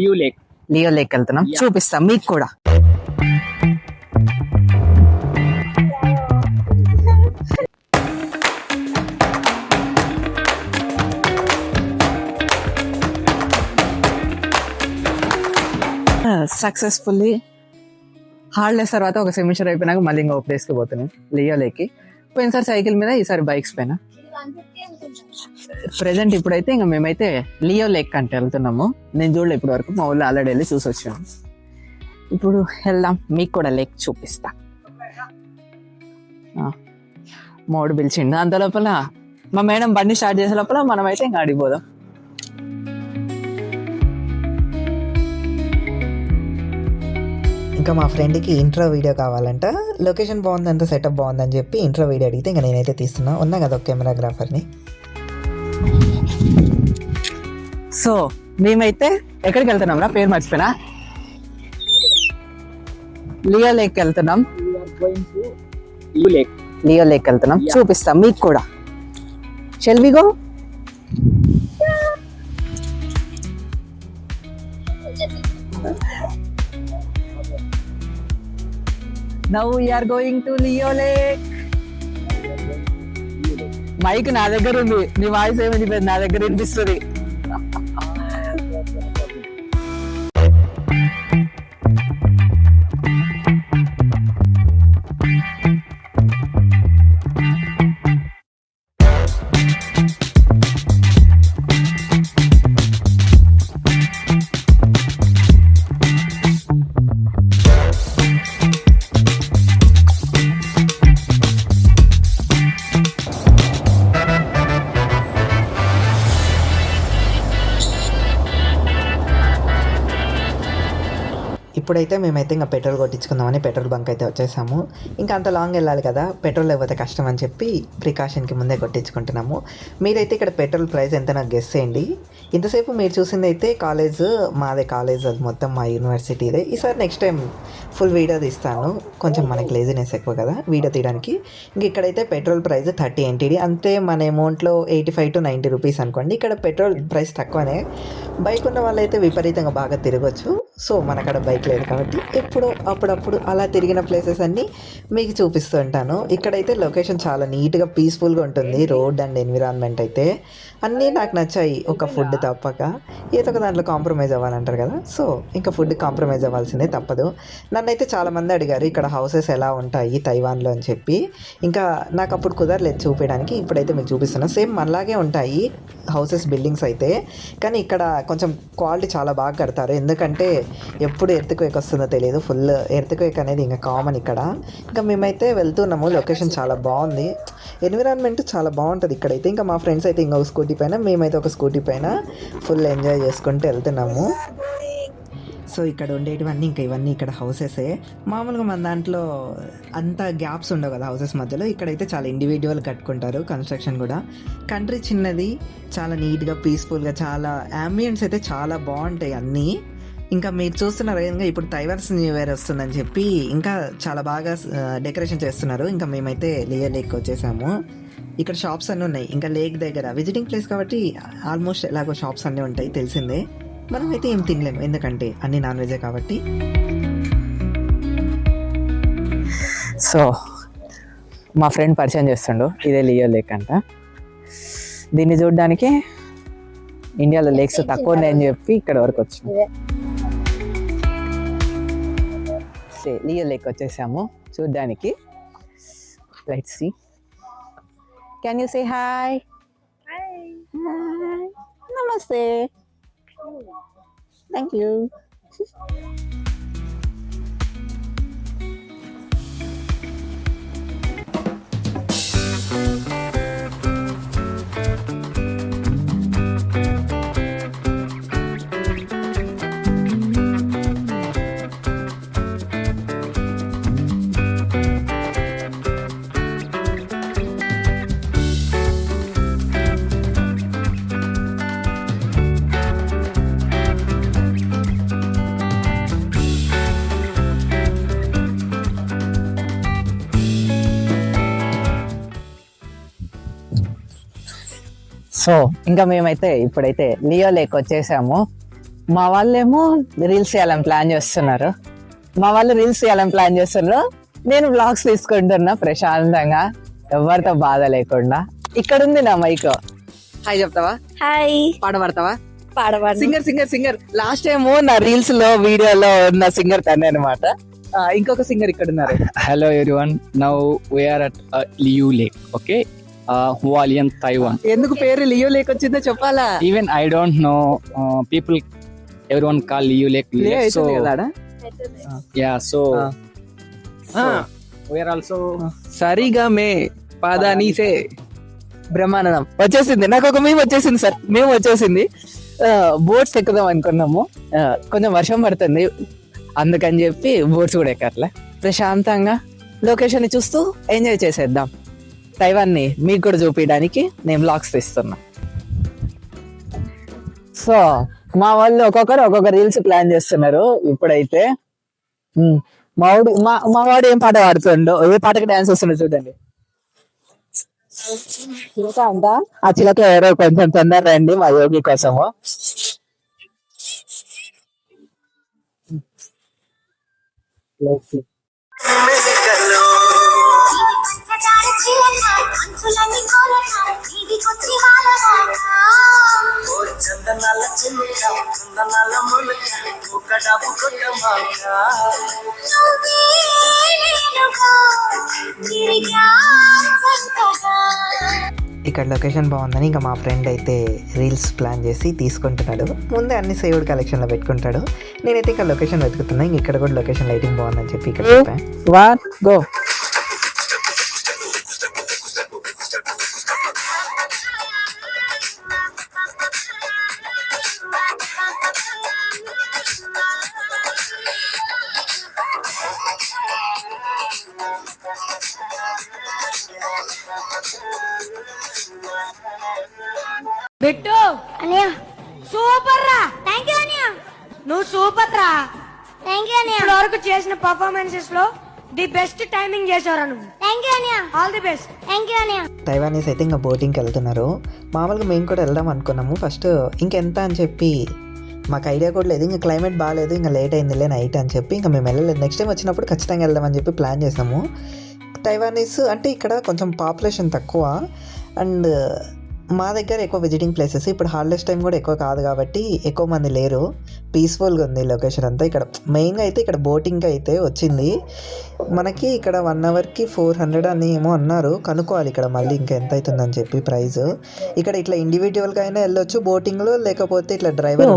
Leo Lake వెళ్తున్నాం, చూపిస్తాం మీకు కూడా. సక్సెస్ఫుల్లీ హాలిడేస్ తర్వాత ఒక సెమిస్టర్ అయిపోయినాక మళ్ళీ ఇంకో ప్లేస్కి పోతున్నాం, లియో లేక్కి. పోయినసారి సైకిల్ మీద, ఈసారి బైక్స్ పైన. ప్రెసెంట్ ఇప్పుడైతే ఇంకా మేమైతే లియో లేక్ అంటే వెళ్తున్నాము. నేను చూడలే ఇప్పటి వరకు, మా ఊళ్ళో ఆల్రెడీ వెళ్ళి చూసి వచ్చాను. ఇప్పుడు వెళ్దాం, మీకు కూడా లేక్ చూపిస్తా. మోడు పిలిచిండు, అంత లోపల మా మేడం బండి స్టార్ట్ చేసే లోపల మనమైతే ఇంకా ఆడిపోదాం. ఇంకా మా ఫ్రెండ్కి ఇంట్రో వీడియో కావాలంట, లొకేషన్ బాగుందంట, సెటప్ బాగుందని చెప్పి ఇంట్రో వీడియో అడిగితే ఇంకా నేనైతే తీస్తున్నా, ఉన్నా కదా ఒక కెమెరాగ్రాఫర్ని. సో మేమైతే ఎక్కడికి వెళ్తున్నాం రా, పేరు మర్చిపోయినా, లియో లేక్ వెళ్తున్నాం. లియో లేక్ వెళ్తున్నాం, చూపిస్తాం మీకు కూడా. Shall we go? Now we are going to Leo Lake. Mic నా దగ్గర ఉంది, నీ వాయిస్ ఏమని నా దగ్గర వినిపిస్తుంది. ఇప్పుడైతే మేమైతే ఇంకా పెట్రోల్ కొట్టించుకుందామని పెట్రోల్ బంక్ అయితే వచ్చేసాము. ఇంకా అంత లాంగ్ వెళ్ళాలి కదా, పెట్రోల్ లేకపోతే కష్టం అని చెప్పి ప్రికాషన్కి ముందే కొట్టించుకుంటున్నాము. మీరైతే ఇక్కడ పెట్రోల్ ప్రైస్ ఎంత నాకు గెస్ చేయండి. ఇంతసేపు మీరు చూసింది అయితే కాలేజ్, మాదే కాలేజ్, అది మొత్తం మా యూనివర్సిటీదే. ఈసారి నెక్స్ట్ టైం ఫుల్ వీడియో తీస్తాను, కొంచెం మనకి లేజినెస్ ఎక్కువ కదా వీడియో తీయడానికి. ఇంక ఇక్కడైతే పెట్రోల్ ప్రైస్ 30 NTD, అంతే మన అమౌంట్లో 85 to 90 రూపీస్ అనుకోండి. ఇక్కడ పెట్రోల్ ప్రైస్ తక్కువనే, బైక్ ఉన్న వాళ్ళైతే విపరీతంగా బాగా తిరగచ్చు. సో మనకడ బైక్ లేదు కాబట్టి ఎప్పుడో అప్పుడప్పుడు అలా తిరిగిన ప్లేసెస్ అన్నీ మీకు చూపిస్తూ ఉంటాను. ఇక్కడైతే లొకేషన్ చాలా నీట్గా పీస్ఫుల్గా ఉంటుంది, రోడ్ అండ్ ఎన్విరాన్మెంట్ అయితే అన్నీ నాకు నచ్చాయి, ఒక ఫుడ్ తప్పక. ఏదో ఒక దాంట్లో కాంప్రమైజ్ అవ్వాలంటారు కదా, సో ఇంకా ఫుడ్ కాంప్రమైజ్ అవ్వాల్సిందే, తప్పదు. నన్నైతే చాలామంది అడిగారు ఇక్కడ హౌసెస్ ఎలా ఉంటాయి తైవాన్లో అని చెప్పి. ఇంకా నాకు అప్పుడు కుదరలేదు చూపించడానికి, ఇప్పుడైతే మీకు చూపిస్తున్నాను. సేమ్ మనలాగే ఉంటాయి హౌసెస్, బిల్డింగ్స్ అయితే, కానీ ఇక్కడ కొంచెం క్వాలిటీ చాలా బాగా కడతారు. ఎందుకంటే ఎప్పుడు ఎర్త్క్వేక్ వస్తుందో తెలియదు, ఫుల్ ఎర్త్క్వేక్ అనేది ఇంకా కామన్ ఇక్కడ. ఇంకా మేమైతే వెళ్తున్నాము, లొకేషన్ చాలా బాగుంది, ఎన్విరాన్మెంట్ చాలా బాగుంటుంది ఇక్కడైతే. ఇంకా మా ఫ్రెండ్స్ అయితే ఇంకొక స్కూటీ పైన, మేమైతే ఒక స్కూటీ పైన ఫుల్ ఎంజాయ్ చేసుకుంటూ వెళ్తున్నాము. సో ఇక్కడ ఉండేటివన్నీ ఇంకా ఇవన్నీ ఇక్కడ హౌసెసే. మామూలుగా మన దాంట్లో అంత గ్యాప్స్ ఉండవు కదా హౌసెస్ మధ్యలో, ఇక్కడైతే చాలా ఇండివిజువల్ కట్టుకుంటారు. కన్స్ట్రక్షన్ కూడా కంట్రీ చిన్నది, చాలా నీట్గా పీస్ఫుల్గా, చాలా అంబియన్స్ అయితే చాలా బాగుంటాయి అన్నీ. ఇంకా మీరు చూస్తున్నారు ఇంకా ఇప్పుడు తైవాన్స్ న్యూ ఇయర్ వస్తుందని చెప్పి ఇంకా చాలా బాగా డెకరేషన్ చేస్తున్నారు. ఇంకా మేమైతే లియో లేక్ వచ్చేసాము. ఇక్కడ షాప్స్ అన్నీ ఉన్నాయి, ఇంకా లేక్ దగ్గర విజిటింగ్ ప్లేస్ కాబట్టి ఆల్మోస్ట్ ఎలాగో షాప్స్ అన్నీ ఉంటాయి తెలిసిందే. మనమైతే ఏం తినలేము ఎందుకంటే అన్ని నాన్ వెజే కాబట్టి. సో మా ఫ్రెండ్ పరిచయం చేస్తుండు, ఇదే లియో లేక్ అంట. దీన్ని చూడడానికి ఇండియాలో లేక్స్ తక్కువ ఉన్నాయని చెప్పి ఇక్కడ వరకు వచ్చింది. లియో లేక్ వచ్చేసాము చూడ్డానికి. Let's see. Can you say hi? Hi, నమస్తే, థ్యాంక్ యూ. సో ఇంకా మేమైతే ఇప్పుడైతే లియో లేక్ వచ్చేసాము. మా వాళ్ళేమో రీల్స్ చేయాలని ప్లాన్ చేస్తున్నారు. నేను వ్లాగ్స్ తీసుకుంటున్నా ప్రశాంతంగా, ఎవరితో బాధ లేకుండా. ఇక్కడ ఉంది నా మైక్. హాయ్ చెప్తావా? హాయ్. పాట పాడతావా? పాడవాడు. సింగర్ లాస్ట్ టైం నా రీల్స్ లో వీడియోలో ఉన్న సింగర్ తనే అనమాట. ఇంకొక సింగర్ ఇక్కడ ఉన్నారు. Hello everyone. Now we are at Liu Lake. Okay, Hualien, Taiwan. ఎందుకు పేరు లియో లేక్ వచ్చిందో చెప్పాలా? Even I don't know. People, everyone call Liu Lake. Leo So అవుతుంది కదా ఆడ? yeah, so Ah. we are also సరిగా మే పాదానీసే బ్రహ్మానందం వచ్చేసింది. నాకు ఒక మేము వచ్చేసింది సార్, మేము వచ్చేసింది. బోట్స్ ఎక్కుదాం అనుకున్నాము, కొంచెం వర్షం పడుతుంది అందుకని చెప్పి బోట్స్ కూడా ఎక్కట్లే. ప్రశాంతంగా లొకేషన్ చూస్తూ ఎంజాయ్ చేసేద్దాం. తైవాన్ని మీకు కూడా చూపించడానికి నేను వ్లాగ్స్ తీస్తున్నా. సో మా వాళ్ళు ఒక్కొక్క రీల్స్ ప్లాన్ చేస్తున్నారు ఇప్పుడైతే. మా వాడు ఏం పాట పాడుతుండో, ఏ పాటకి డాన్స్ వస్తుండో చూడండి. చిలక అంట, ఆ చిలక ఎవరో కొంచెం తొందర రండి మా యోగి కోసము. ఇక్కడ లొకేషన్ బాగుందని ఇంకా మా ఫ్రెండ్ అయితే రీల్స్ ప్లాన్ చేసి తీసుకుంటున్నాడు. ముందే అన్ని సేవ్డ్ కలెక్షన్లో పెట్టుకుంటాడు. నేనైతే ఇక్కడ లొకేషన్ వెతుకుతున్నా. ఇంక ఇక్కడ కూడా లొకేషన్ లైటింగ్ బాగుందని చెప్పి ఇక్కడ చెప్పాను. గో. బిట్టు అనియా సూపర్ రా. థాంక్యూ అనియా. నువ్వు సూపర్ రా. థాంక్యూ అనియా. ఇప్పుడు వరకు చేసిన పర్ఫార్మెన్సెస్ లో ది బెస్ట్ టైమింగ్ చేశారా నువ్వు. థాంక్యూ అనియా. All the best. థాంక్యూ అనియా. తైవానీస్ అయితే ఇంకా బోటింగ్కి వెళ్తున్నారు. మామూలుగా మేము కూడా వెళ్దాం అనుకున్నాము. ఫస్ట్ ఇంకెంత అని చెప్పి మాకు ఐడియా కూడా లేదు. ఇంకా క్లైమేట్ బాగాలేదు, ఇంకా లేట్ అయిందిలే నైట్ అని చెప్పి ఇంకా మేము వెళ్ళలేదు. నెక్స్ట్ టైం వచ్చినప్పుడు ఖచ్చితంగా వెళ్దామని చెప్పి ప్లాన్ చేసాము. తైవానీస్ అంటే ఇక్కడ కొంచెం పాపులేషన్ తక్కువ అండ్ మా దగ్గర ఎక్కువ విజిటింగ్ ప్లేసెస్. ఇప్పుడు హాలిడేస్ టైం కూడా ఎక్కువ కాదు కాబట్టి ఎక్కువ మంది లేరు. పీస్ఫుల్గా ఉంది లొకేషన్ అంతా. ఇక్కడ మెయిన్గా అయితే ఇక్కడ బోటింగ్ అయితే వచ్చింది మనకి. ఇక్కడ 1 అవర్కి 400 అని ఏమో అన్నారు. కనుక్కోవాలి ఇక్కడ మళ్ళీ ఇంకా ఎంత అవుతుందని చెప్పి ప్రైస్. ఇక్కడ ఇట్లా ఇండివిజువల్గా అయినా వెళ్ళొచ్చు బోటింగ్లో, లేకపోతే ఇట్లా డ్రైవర్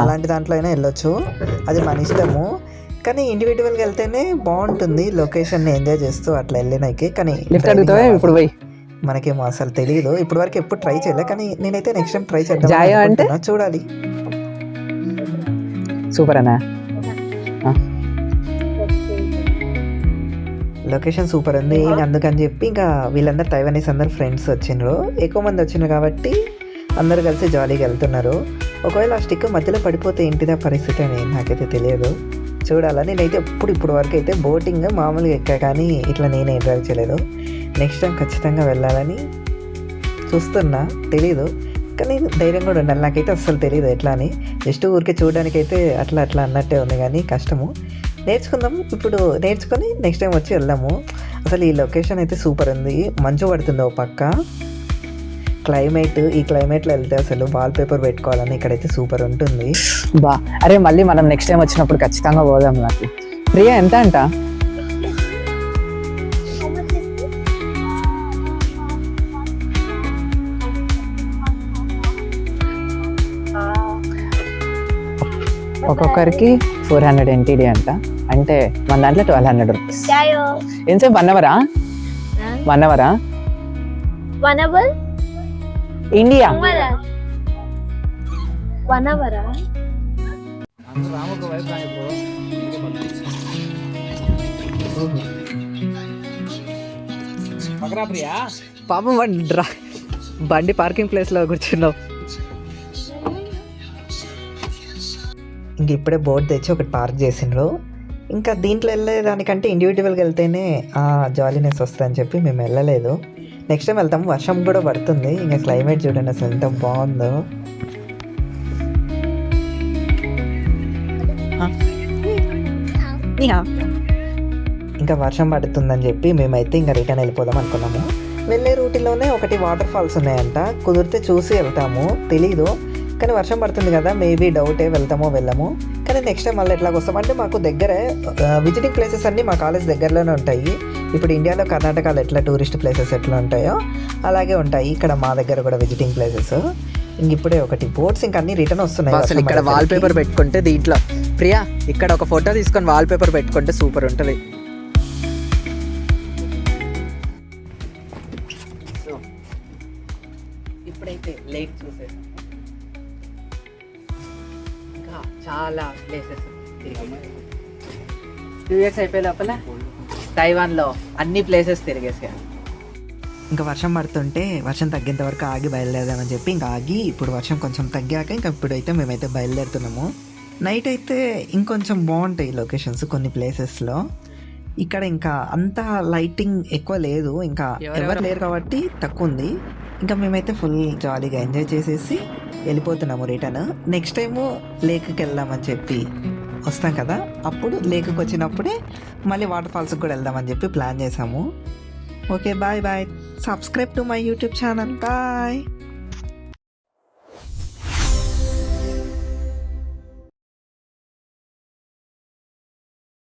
అలాంటి దాంట్లో అయినా వెళ్ళొచ్చు. అది మన ఇష్టము. కానీ ఇండివిజువల్గా వెళ్తేనే బాగుంటుంది లొకేషన్ని ఎంజాయ్ చేస్తూ అట్లా వెళ్ళినాకి. కానీ ఇప్పుడు పోయి మనకేమో అసలు తెలియదు. ఇప్పటి వరకు ఎప్పుడు ట్రై చేయలే, కానీ నేనైతే నెక్స్ట్ టైం ట్రై చేద్దాం అంటే చూడాలి. సూపర్ అన్నా. లొకేషన్ సూపర్ ఉంది. అందుకని చెప్పి ఇంకా వీళ్ళందరూ తైవానీస్ అందరు ఫ్రెండ్స్ వచ్చిండ్రు. ఎక్కువ మంది వచ్చిండ్రు కాబట్టి అందరు కలిసి జాలీగా వెళ్తున్నారు. ఒకవేళ ఆ స్టిక్ మధ్యలో పడిపోతే ఏంటిదా పరిస్థితి అని నాకైతే తెలియదు. చూడాలా. నేనైతే ఇప్పుడు వరకు అయితే బోటింగ్ మామూలుగా ఎక్కా, కానీ ఇట్లా నేనే డ్రైవ్ చేయలేదు. నెక్స్ట్ టైం ఖచ్చితంగా వెళ్ళాలని చూస్తున్నా. తెలీదు, కానీ ధైర్యం కూడా ఉండాలి. నాకైతే అస్సలు తెలియదు ఎట్లా అని. జస్ట్ ఊరికే చూడడానికైతే అట్లా అన్నట్టే ఉంది, కానీ కష్టము. నేర్చుకుందాం. ఇప్పుడు నేర్చుకొని నెక్స్ట్ టైం వచ్చి వెళ్దాము. అసలు ఈ లొకేషన్ అయితే సూపర్ ఉంది. మంచు పడుతుంది ఓ పక్క. ఈ క్లైమేట్లో వెళ్తే అసలు వాల్ పేపర్ పెట్టుకోవాలని ఇక్కడైతే సూపర్ ఉంటుంది. బా అరే మళ్ళీ మనం నెక్స్ట్ టైం వచ్చినప్పుడు ఖచ్చితంగా పోదాం. నాకు ప్రియా ఎంత అంట? ఒక్కొక్కరికి 400 NTD అంట. అంటే మన దాంట్లో 1200 రూపీస్. ఎంతసేపు 1 అవరా? 1 అవరా? ఇండియా 1 అవరా? పాపం బండి పార్కింగ్ ప్లేస్లో కూర్చున్నావు. ఇంక ఇప్పుడే బోట్ తెచ్చి ఒకటి పార్క్ చేసిండ్రు. ఇంకా దీంట్లో వెళ్ళేదానికంటే ఇండివిజువల్గా వెళ్తేనే జాలీనెస్ వస్తుందని చెప్పి మేము వెళ్ళలేదు. నెక్స్ట్ టైం వెళ్తాము. వర్షం కూడా పడుతుంది. ఇంకా క్లైమేట్ చూడండి అసలు ఎంత బాగుందో. ఇంకా వర్షం పడుతుందని చెప్పి మేమైతే ఇంకా రిటర్న్ వెళ్ళిపోదాం అనుకున్నాము. వెళ్ళే రూట్లోనే ఒకటి వాటర్ ఫాల్స్ ఉన్నాయంట, కుదిరితే చూసి వెళ్తాము, తెలీదు. కానీ వర్షం పడుతుంది కదా, మేబీ డౌటే వెళ్తామో వెళ్ళము. కానీ నెక్స్ట్ టైం మళ్ళీ ఎట్లాగ వస్తాం అంటే మాకు దగ్గరే విజిటింగ్ ప్లేసెస్ అన్నీ మా కాలేజ్ దగ్గరలోనే ఉంటాయి. ఇప్పుడు ఇండియాలో కర్ణాటకలో ఎట్లా టూరిస్ట్ ప్లేసెస్ ఎట్లా ఉంటాయో అలాగే ఉంటాయి ఇక్కడ మా దగ్గర కూడా విజిటింగ్ ప్లేసెస్. ఇంక ఇప్పుడే ఒకటి బోట్స్ ఇంకా అన్ని రిటర్న్ వస్తున్నాయి. అసలు ఇక్కడ వాల్ పేపర్ పెట్టుకుంటే దీంట్లో ప్రియా ఇక్కడ ఒక ఫోటో తీసుకొని వాల్ పేపర్ పెట్టుకుంటే సూపర్ ఉంటుంది. సో ఇప్పుడైతే లేక్ చూసేసాము, ఇంకా చాలా ప్లేసెస్ 2 years అయిపోయే లోపల తైవాన్లో అన్ని ప్లేసెస్ తిరిగేసాను. ఇంకా వర్షం పడుతుంటే వర్షం తగ్గేంత వరకు ఆగి బయలుదేరదామని చెప్పి ఇంకా ఆగి ఇప్పుడు వర్షం కొంచెం తగ్గాక ఇంకా ఇప్పుడైతే మేమైతే బయలుదేరుతున్నాము. నైట్ అయితే ఇంకొంచెం బాగుంటాయి లొకేషన్స్ కొన్ని ప్లేసెస్లో. ఇక్కడ ఇంకా అంత లైటింగ్ ఎక్కువ లేదు, ఇంకా ఎవరు లేరు కాబట్టి తక్కువ ఉంది. ఇంకా మేమైతే ఫుల్ జాలీగా ఎంజాయ్ చేసేసి వెళ్ళిపోతున్నాము రిటర్న్. నెక్స్ట్ టైము లేక్కి వెళ్దామని చెప్పి వస్తాం కదా, అప్పుడు లేక్కి వచ్చినప్పుడే మళ్ళీ వాటర్ ఫాల్స్కి కూడా వెళ్దామని చెప్పి ప్లాన్ చేసాము. Okay, bye bye. Subscribe to my YouTube channel. Bye.